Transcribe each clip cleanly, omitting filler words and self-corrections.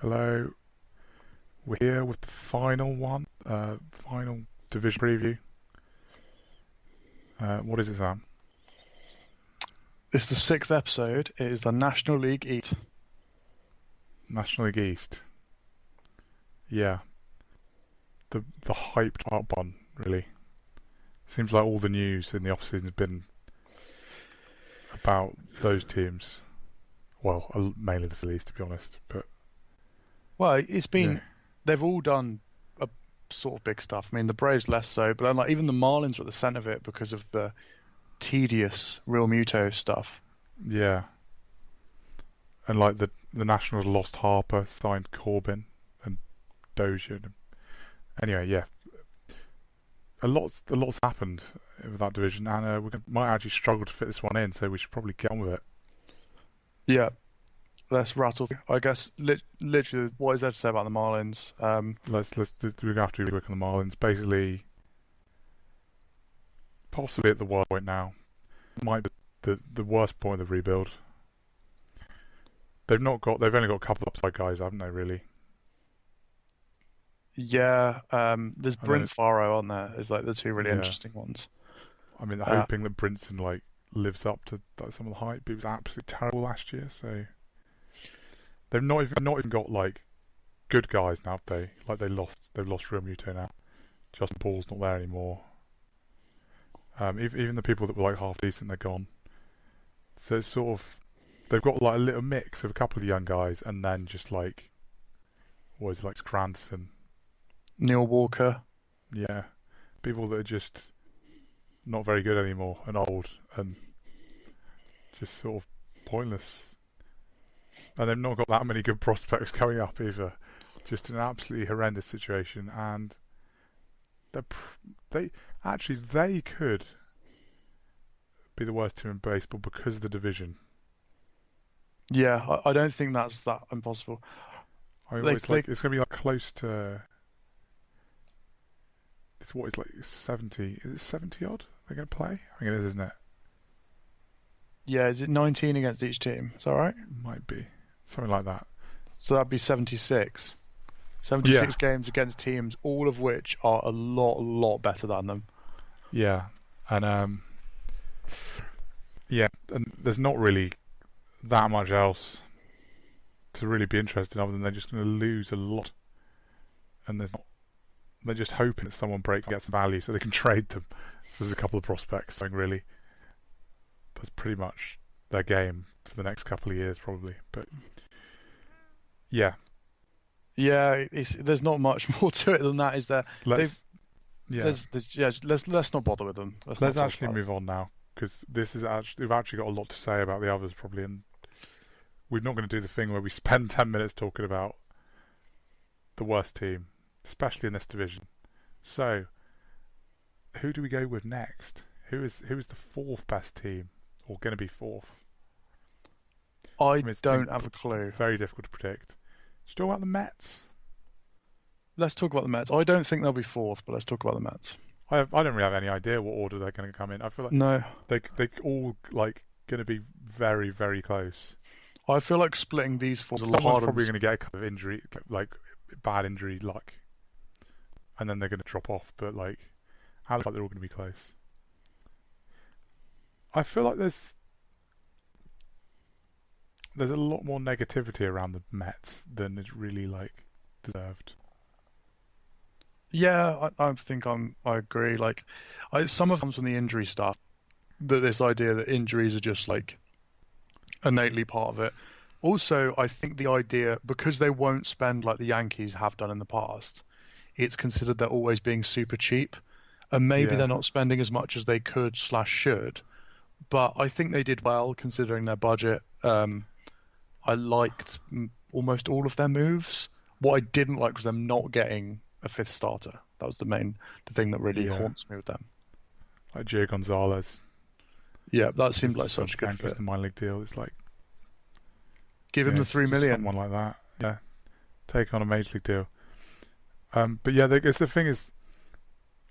Hello, we're here with the final one, final division preview. What is it, Sam? It's the sixth episode. It is the National League East. National League East. Yeah, the hyped up one, really. Seems like all the news in the offseason has been about those teams. Well, mainly the Phillies, to be honest. But Well, it's been yeah, they've all done a sort of big stuff. I mean, the Braves less so, but then, like even the Marlins were at the centre of it because of the tedious Real Muto stuff. yeah, and like the Nationals lost Harper, signed Corbin and Dozier. Anyway, yeah, a lot's happened with that division, and might actually struggle to fit this one in. So we should probably get on with it. Yeah, let's rattle. I guess literally, what is there to say about the Marlins? We're gonna have to really work on the Marlins. Basically, possibly at the worst point now. Might be the worst point of the rebuild. They've only got a couple of upside guys, haven't they? Really. Yeah, there's And then Brent Faro on there. Is like the two really yeah, interesting ones. I mean, Uh, hoping that Brinson like lives up to like, some of the hype. But he was absolutely terrible last year, so they've not even got like good guys now, have they? Like they've lost Real Muto now. Justin Paul's not there anymore. Even the people that were like half decent, they're gone. So it's sort of they've got like a little mix of a couple of young guys, and then just like what is it, like Scranton, Neil Walker. yeah, people that are just not very good anymore and old and just sort of pointless. And they've not got that many good prospects coming up either. Just an absolutely horrendous situation, and they could be the worst team in baseball because of the division. Yeah, I don't think that's that impossible. I mean, They, it's they, like it's gonna be like close to it's what is like 70. Is it 70 odd they're gonna play? I think it is, isn't it? yeah, is it 19 against each team? Is that right? Might be something like that. So that'd be 76. Yeah, 76 games against teams, all of which are a lot better than them. yeah, and yeah, and there's not really that much else to really be interested in other than they're just going to lose a lot, and they're just hoping that someone breaks and gets some value so they can trade them for a couple of prospects. So really, that's pretty much their game for the next couple of years probably. But yeah, Yeah, there's not much more to it than that, is there? They've let's yeah yeah. Let's not bother with them. Let's not let's talk actually about it. move on now because this is actually we've actually got a lot to say about the others probably, and we're not going to do the thing where we spend 10 minutes talking about the worst team, especially in this division. So, who do we go with next? Who is the fourth best team, or going to be fourth? I I mean, it's don't have a clue. very difficult to predict. Should we talk about the Mets? Let's talk about the Mets. I don't think they'll be fourth, but let's talk about the Mets. I don't really have any idea what order they're going to come in. I feel like No, they all like going to be very close. I feel like splitting these four is a lot Someone's harder. probably going to get a couple of injury, like bad injury luck, and then they're going to drop off. But like, I look like they're all going to be close. I feel like there's a lot more negativity around the Mets than is really like deserved. Yeah, I think I agree. Like, some of it comes from the injury stuff. That this idea that injuries are just like innately part of it. Also, I think the idea, because they won't spend like the Yankees have done in the past, it's considered they're always being super cheap, and maybe Yeah, they're not spending as much as they could slash should. But I think they did well considering their budget. I liked almost all of their moves. What I didn't like was them not getting a fifth starter. That was the thing that really yeah, haunts me with them. like Gio Gonzalez, Yeah, that seemed who's like just gone such to a the good Yankees fit. in the minor league deal. It's like, Give him the it's three just million. someone like that. Yeah, take on a major league deal. But yeah, it's the thing is,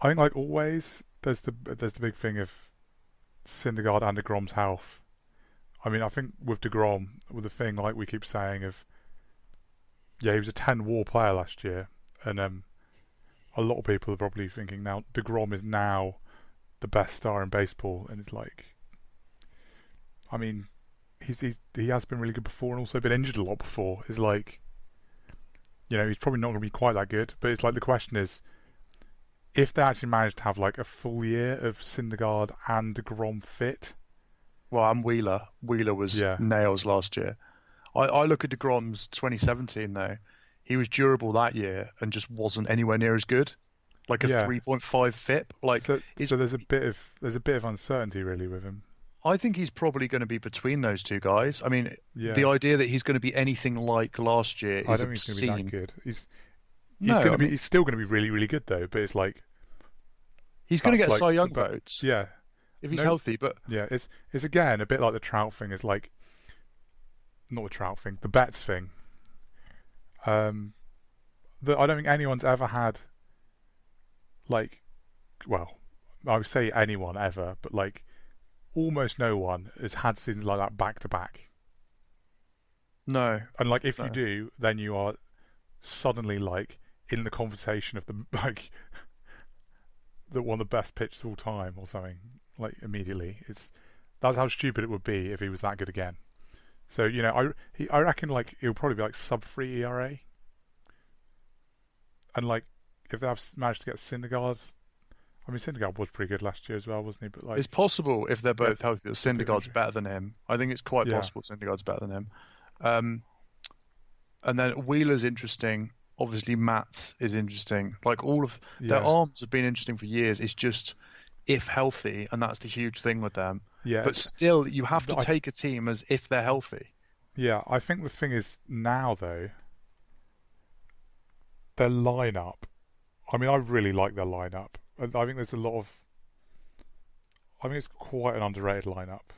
I think like always, there's the big thing of Syndergaard and DeGrom's health. I mean, I think with DeGrom, with the thing like we keep saying of Yeah, he was a 10 WAR player last year, and a lot of people are probably thinking now DeGrom is now the best star in baseball, and it's like, I mean, he has been really good before, and also been injured a lot before. It's like, he's probably not going to be quite that good. But it's like the question is, if they actually managed to have like a full year of Syndergaard and DeGrom fit. Well, and Wheeler. Wheeler was Yeah, nails last year. I look at DeGrom's 2017 though. He was durable that year and just wasn't anywhere near as good. Like a yeah. 3.5 FIP. Like it's. So there's a bit of uncertainty really with him. I think he's probably going to be between those two guys. I mean, the Yeah, idea that he's going to be anything like last year I is don't think he's going to be that obscene. good. No, I mean, He's still going to be really really good though. But it's like he's going to that's get like Cy Young but votes yeah, if he's no, healthy. But yeah. It's again a bit like the Trout thing. It's like not the Trout thing, the Betts thing. That I don't think anyone's ever had. Like, well, I would say anyone ever, but like almost no one has had seasons like that back to back. no, And like if you no. do, then you are suddenly like in the conversation of the like the one of the best pitchers of all time or something. Like immediately, that's how stupid it would be if he was that good again. So I reckon like it'll probably be like sub 3 ERA, and like if they have managed to get Syndergaard, I mean Syndergaard was pretty good last year as well, wasn't he? But like It's possible if they're yeah, both healthy that a bit of Syndergaard's injury. better than him. I think it's quite Yeah, possible Syndergaard's better than him. Um, and then Wheeler's interesting. Obviously, Matt's is interesting. Like all of their yeah, arms have been interesting for years. It's just if healthy, and that's the huge thing with them. yeah. But still, you have to I take a team as if they're healthy. Yeah, I think the thing is now though, their lineup. I mean, I really like their lineup. I think there's a lot of. I think it's quite an underrated lineup,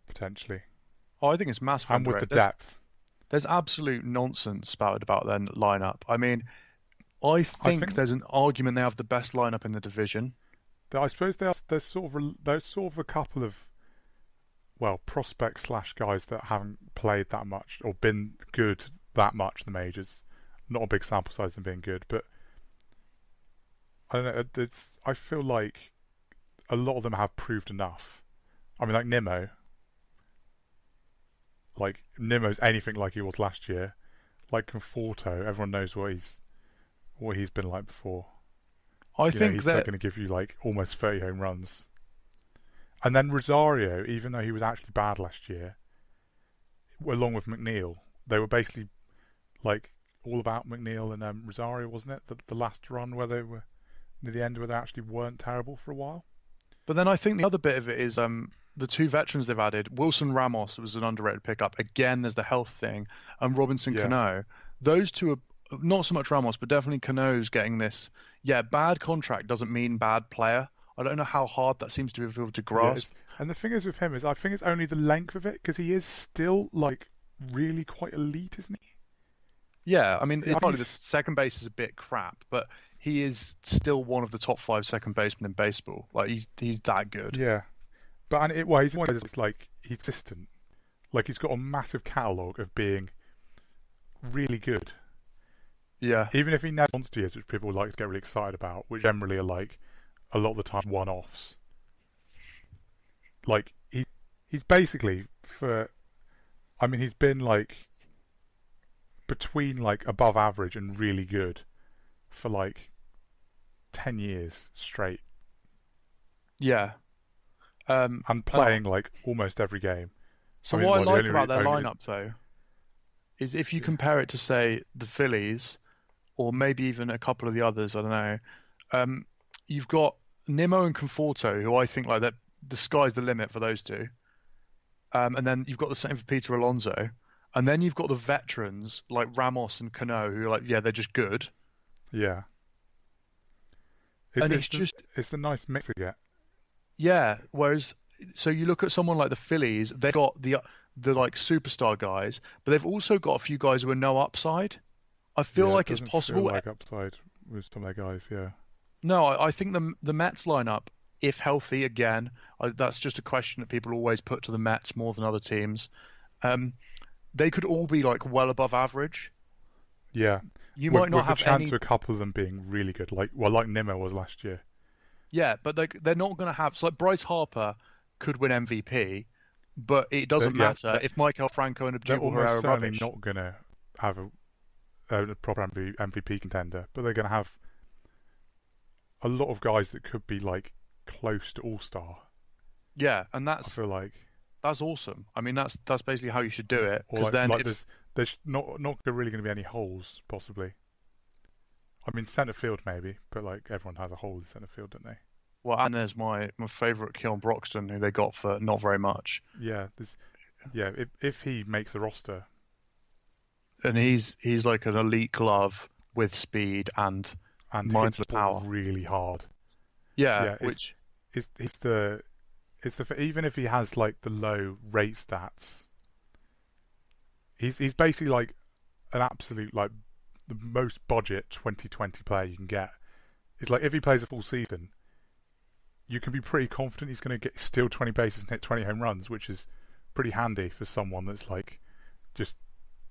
potentially, Oh, I think it's massively and with the underrated. depth. There's absolute nonsense spouted about their lineup. I mean, I I think think there's an argument they have the best lineup in the division. that I suppose there's sort of a couple of prospects slash guys that haven't played that much or been good that much in the majors. Not a big sample size them being good, but I don't know. I feel like a lot of them have proved enough. I mean, like Nimmo. Like Nimmo's anything like he was last year. Like Conforto, everyone knows what he's been like before. I think He's like that going to give you like almost 30 home runs. And then Rosario, even though he was actually bad last year, along with McNeil, they were basically like all about McNeil and Rosario, wasn't it? The last run where they were near the end where they actually weren't terrible for a while. But then I think the other bit of it is the two veterans they've added. Wilson Ramos was an underrated pickup. Again, there's the health thing, and Robinson Yeah, Cano. Those two are not so much Ramos, but definitely Cano's getting this. Yeah, bad contract doesn't mean bad player. I don't know how hard that seems to be able to yeah. grasp. And the thing is with him is I think it's only the length of it because he is still like really quite elite, isn't he? Yeah, I mean, I think probably the he's second base is a bit crap, but he is still one of the top five second basemen in baseball. Like he's that good. yeah, he's one of those, it's like he's consistent. Like he's got a massive catalogue of being really good. Yeah, Even if he never wants to, which people like to get really excited about, which generally are like a lot of the time one-offs. Like he's basically he's been like between like above average and really good for like 10 years straight yeah. and Oh, playing like almost every game. so what I The like only about their only lineup though is if you yeah, compare it to say the Phillies or maybe even a couple of the others, I don't know. You've got Nimmo and Conforto, who I think like that the sky's the limit for those two. And then you've got the same for Peter Alonso. And then you've got the veterans like Ramos and Cano, who are like, yeah, they're just good. yeah. And it's just, It's the nice mix to get. yeah. Whereas, so you look at someone like the Phillies, they've got the like superstar guys, but they've also got a few guys who are no upside. I feel Yeah, it like it's doesn't feel possible. like upside with some of their guys. Yeah, No, I think the Mets lineup, if healthy again, that's just a question that people always put to the Mets more than other teams. Um, they could all be like well above average. Yeah, You might not with the have chance any. of a couple of them being really good, like Nimmo was last year. Yeah, but they're not going to have. So like Bryce Harper could win MVP, but it doesn't Yeah, matter if Michael Franco and they're Abdul almost Herrera are certainly rubbish. not going to have a proper MVP contender, but they're going to have a lot of guys that could be like close to All-Star. Yeah, and I feel like, that's awesome. I mean, that's basically how you should do it. or Because then like if there's not really going to be any holes possibly. I mean, centre field maybe, but like everyone has a hole in centre field, don't they? well, and there's my favorite Keon Broxton, who they got for not very much, Yeah, if he makes the roster, and he's like an elite glove with speed and and hits the mindless ball power. really hard. Yeah, Yeah, which it's the even if he has like the low rate stats, he's basically like an absolute like the most budget 2020 player you can get. It's like if he plays a full season, you can be pretty confident he's going to get steal 20 bases and hit 20 home runs, which is pretty handy for someone that's like just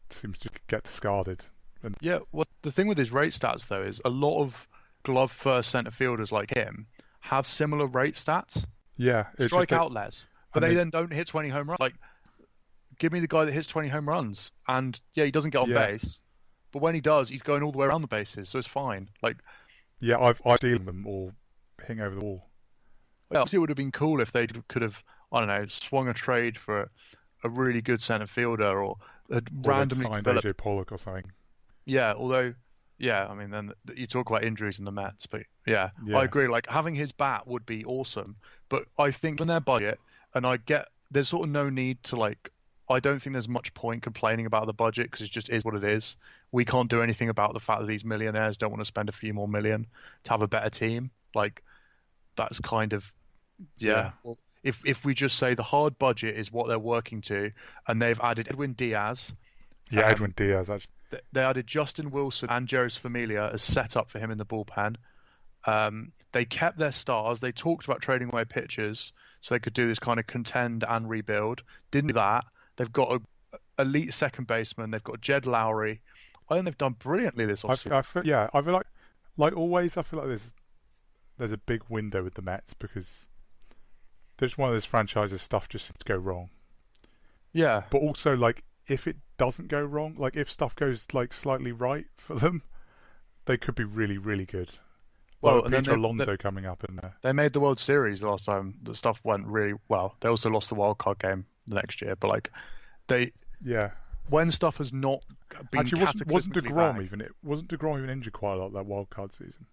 seems to get discarded. And yeah, what the thing with his rate stats though is a lot of glove first centre fielders like him have similar rate stats, yeah, it's just strike that, out less, but and they they then don't hit 20 home runs. Like, give me the guy that hits 20 home runs, and yeah, he doesn't get on yeah base, but when he does, he's going all the way around the bases, so it's fine. Like, yeah I've stealing them or hitting over the wall. well, obviously it would have been cool if they could have, I don't know, swung a trade for a really good centre fielder or had Or they'd randomly signed developed. AJ Pollock or something. Yeah, although, yeah, I mean, then you talk about injuries in the Mets, but yeah, I Yeah, agree. Like having his bat would be awesome, but I think in their budget, and I get there's sort of no need to like. I don't think there's much point complaining about the budget because it just is what it is. We can't do anything about the fact that these millionaires don't want to spend a few more million to have a better team. Like that's kind of yeah, yeah. Well, if we just say the hard budget is what they're working to, and they've added Edwin Diaz, yeah. um, Edwin Diaz. That's they added Justin Wilson and Jeros Familia as setup for him in the bullpen. They kept their stars. They talked about trading away pitchers so they could do this kind of contend and rebuild. Didn't do that. They've got a elite second baseman. They've got Jed Lowry. I think they've done brilliantly this offseason. I feel like always. I feel like there's a big window with the Mets because there's one of those franchises stuff just seems to go wrong. Yeah. But also like if it doesn't go wrong, like if stuff goes like slightly right for them, they could be really really good. Like Well, with and then Peter Alonso coming up and they made the World Series last time. The stuff went really well. They also lost the wild card game the next year. But like they, yeah. when stuff has not been Actually, wasn't cataclysmically Degrom bad, even? It wasn't Degrom even injured quite a lot that wild card season.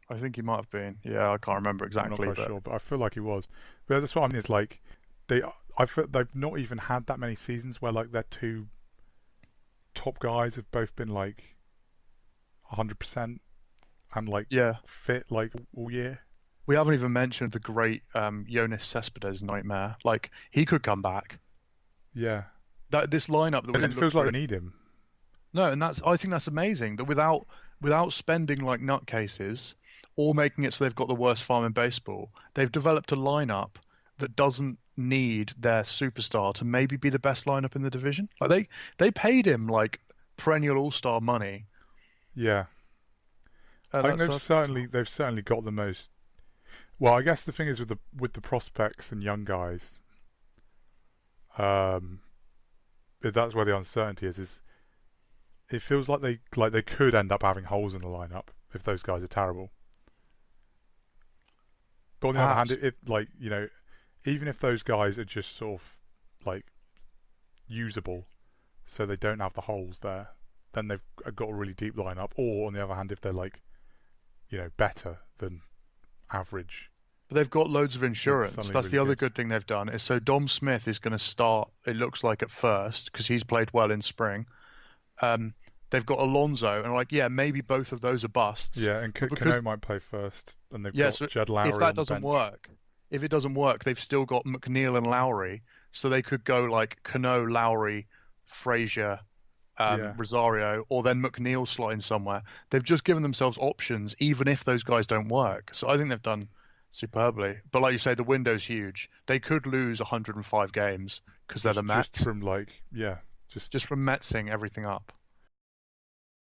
I think he might have been. Yeah, I can't remember I'm not exactly. quite But sure, but I feel like he was. But that's what I mean. Is like I feel they've not even had that many seasons where like their two top guys have both been like 100% and like yeah, fit like all year. we haven't even mentioned the great Yoenis Cespedes nightmare. Like he could come back. Yeah, That this lineup that and we it feels like they need him. no, and I think that's amazing that without spending like nutcases or making it so they've got the worst farm in baseball, they've developed a lineup that doesn't need their superstar to maybe be the best lineup in the division. Like they paid him like perennial all-star money. Yeah, And I think that's, they've certainly got the most. Well, I guess the thing is with the prospects and young guys, that's where the uncertainty is. Is it feels like they could end up having holes in the lineup if those guys are terrible. But on the other hand, perhaps. if like even if those guys are just sort of like usable, so they don't have the holes there, then they've got a really deep lineup. Or on the other hand, if they're like better than average, But they've got loads of it's insurance. suddenly That's really the other good. good thing they've done. Is so Dom Smith is going to start. It looks like at first because he's played well in spring. Um, they've got Alonso, and like, yeah, maybe both of those are busts. Yeah, and But because Cano might play first, and they've yeah, got so Jed Lowry if on that the doesn't bench. work, if it doesn't work, they've still got McNeil and Lowry, so they could go like Cano, Lowry, Frazier, Yeah, Rosario, or then McNeil slot in somewhere. They've just given themselves options, even if those guys don't work. So I think they've done superbly. But like you say, the window's huge. They could lose 105 games because they're the just Mets, from just just from Metsing everything up.